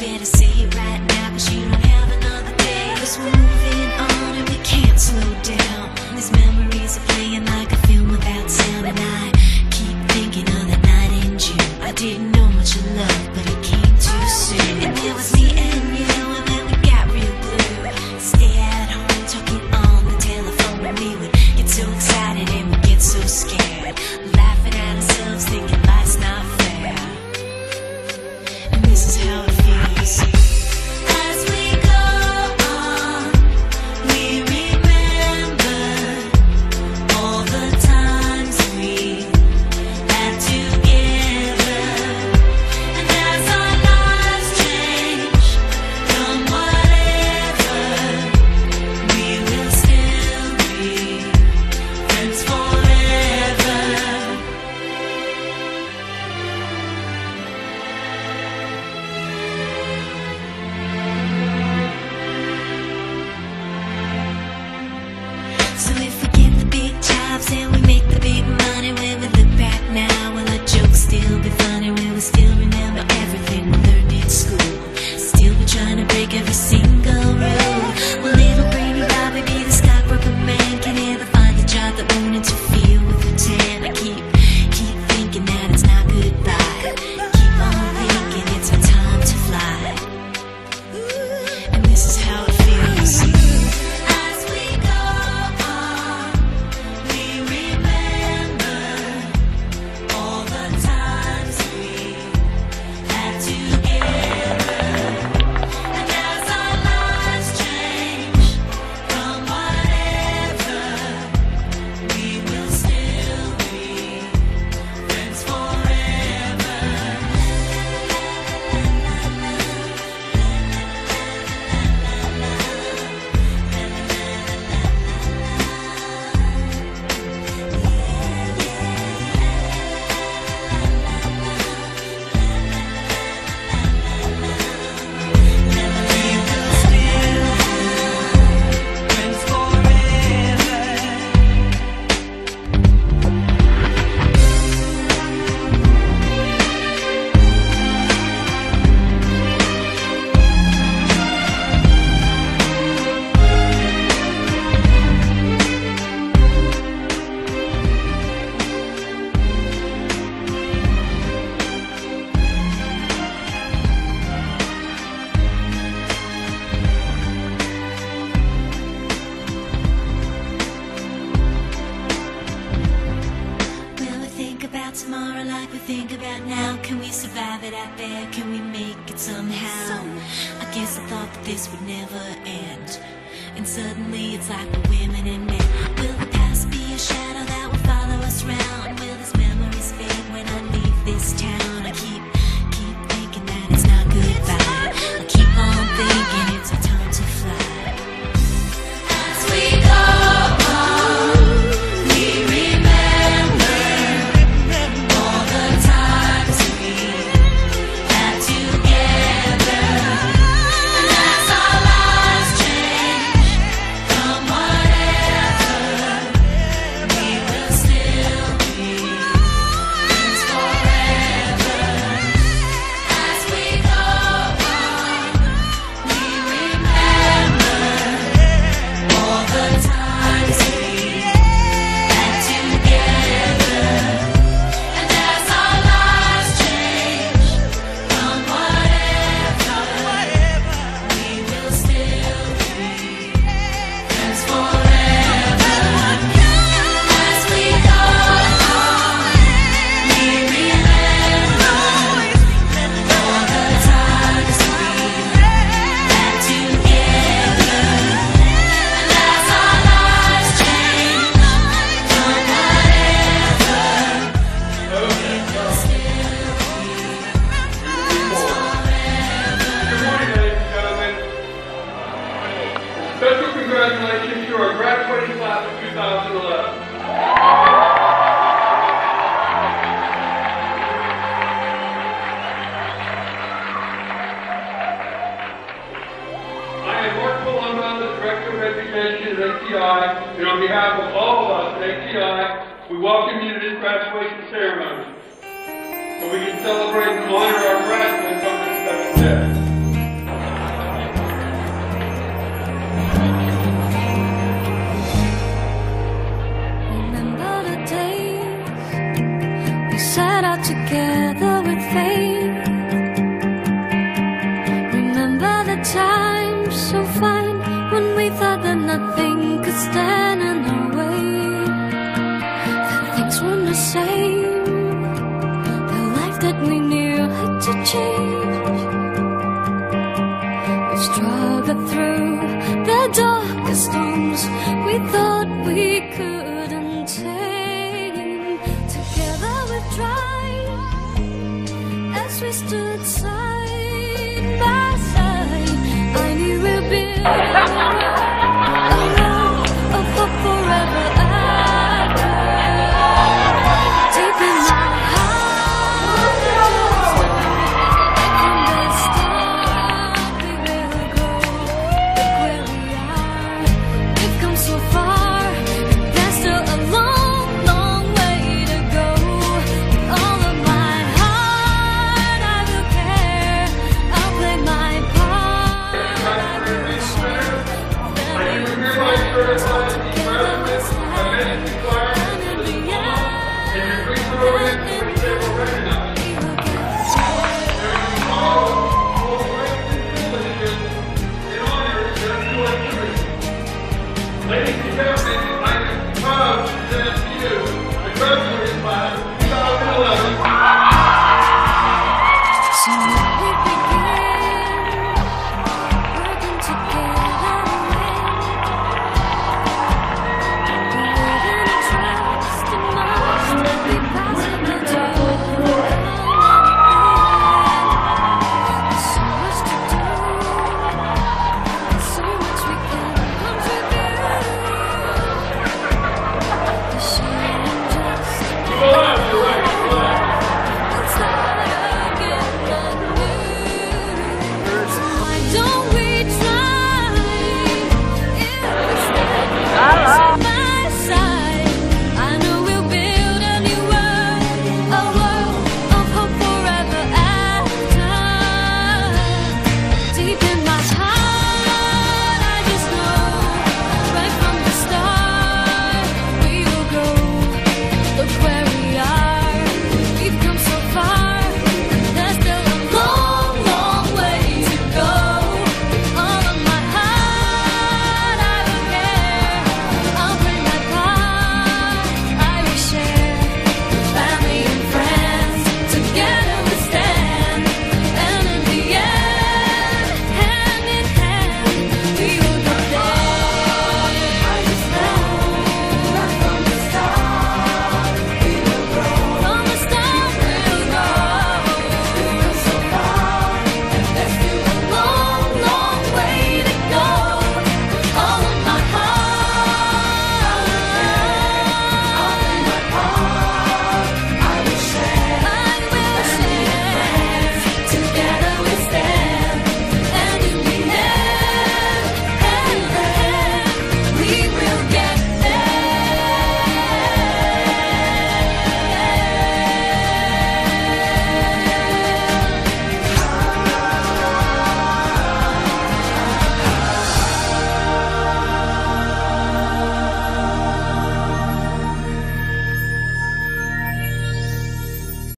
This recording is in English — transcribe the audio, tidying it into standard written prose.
better say it right now, 'cause you don't have another day. 'Cause we're moving on and we can't slow down. These memories are playing like a film without sound, and I keep thinking of that night in June. I didn't know much of love, but it came too soon. And it was me and you, and then we got real blue. Stay at home talking on the telephone, and we would get so excited and we'd get so scared, laughing at ourselves, thinking life's not fair. And this is how it feels. As we go on, we remember all the times we had together. And as our lives change from whatever, we will still be friends forever. So if we get the big jobs and we make the big money, when we look back now, will our jokes still be funny? Will we still remember everything we learned in school? Still be trying to break every single rule? Will little brainy Bobby be the stockbroker man? Can he ever find a job that won't interfere with the tan? I keep thinking that it's not goodbye. Keep on thinking it's our time to fly. And this is how it feels. As we go on, we remember all the times we had together. And as our lives change from whatever, we will still be friends forever. Will we think about tomorrow like we think about now? Can we survive it out there? Can we make it somehow? I guess I thought that this would never end, and suddenly it's like we're women and men. Will the past be a shadow that will follow us round? Will these memories fade when I leave this town? I keep thinking that it's not goodbye. I keep on thinking it's our time to fly. As we go on, we remember all the times we had together. And as our lives change from whatever, we will still be friends forever. As we go on, we remember all the times we had together. And as our lives change from whatever, we will still be friends forever. As we go on, we remember all the times we had together. And as our lives change from whatever, we will still be friends forever. Good morning, ladies and gentlemen. Special congratulations to our graduating class of 2011. I am Mark Palumbo, the Director of Education at ATI, and on behalf of all of us at ATI, we welcome you to this graduation ceremony, so we can celebrate and honor our graduates on this special day. together with faith. Remember the times so fine when we thought that nothing could stand in our way, that things weren't the same, the life that we knew had to change. We struggled through the darkest storms. We thought